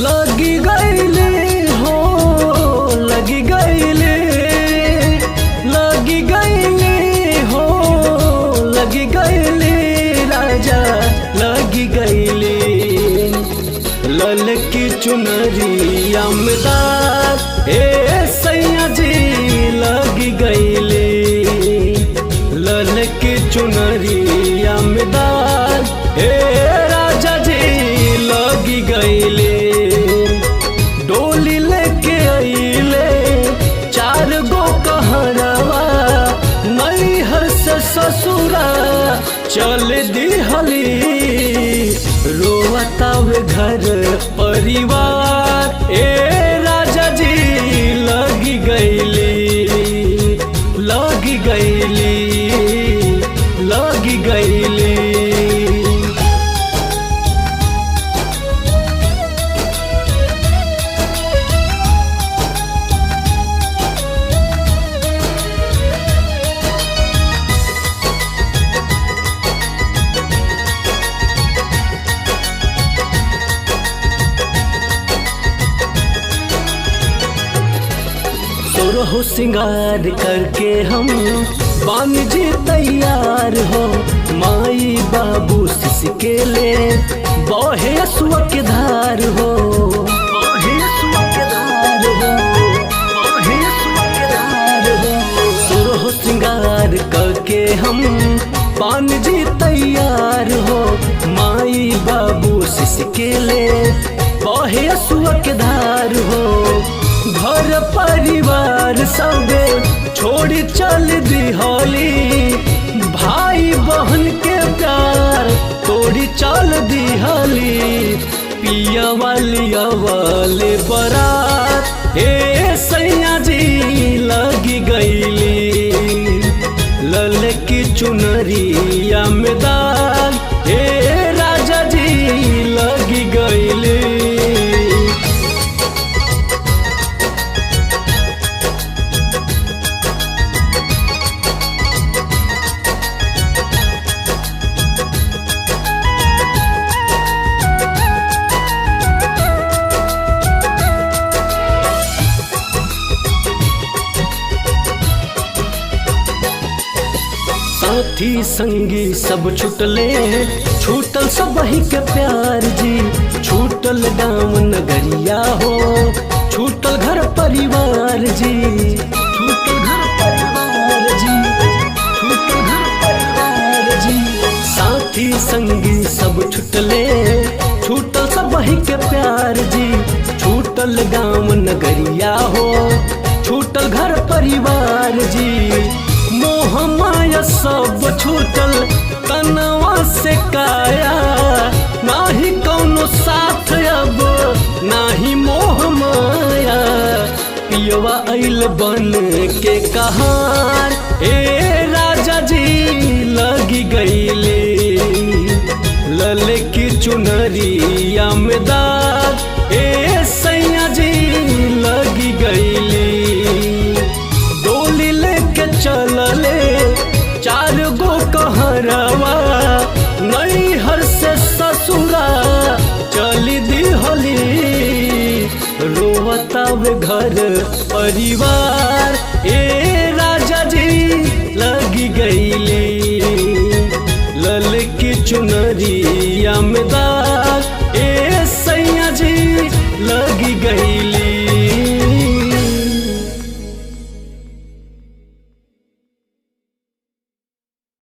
लगी गईले हो, लगी गईले, लगी गईले हो, लगी गईले राजा लगी गईले। ललकी चुनरिया में दाग ए सैया जी लगी गईले। ललकी चुनरिया में दाग ए राजा जी लगी गईले। डोली लेके आइले 4 गो कहरवा, नैहर से ससुरा चल दिहली। रोवतावे घर परिवार ए राजा जी लगी गईली, लगी गईली, लगी गईली। हो सिंगार करके हम बानी जी तैयार हो। माई बाबू सिसके ले बहे असुआ के धार हो, बहे असुआ के धार हो, बहे असुआ के धार हो। सुरहो सिंगार करके हम बानी जी तैयार हो। माई बाबू सिसके ले बहे असुआ के धार हो। घर परिवार सबे छोड़ी चल दिहली। भाई बहन के प्यार तोड़ी चल दिहली। पिया वाली वाले बरात ए सैया जी लगी गईली। ललकी चुनरिया में दाग ए राजा जी लगी गईली। साथी संगी सब छुटले, छूटल सब ही के प्यार जी। छूटल गाँव नगरिया हो, छूटल घर परिवार जी। छूटल घर परिवार जी, छूटल घर परिवार जी। साथी संगी सब छुटले, छूटल सब ही के प्यार जी। छूटल गाँव नगरिया हो, छूटल घर परिवार जी। मोह माया सब छूटल तनवा से काया। नाही कौनो साथ अब नाही मोह माया। पियवा आइल बन के कहार ए राजा जी लगी गईले। ललकी चुनरिया में दाग ए सैया जी लगी गईली। डोली लेके चलले 4 गो कहरवा, नैहर से ससुरा चली दिहली। रोवतावे घर परिवार ए राजा जी लगी गईली। ललकी चुनरिया में दाग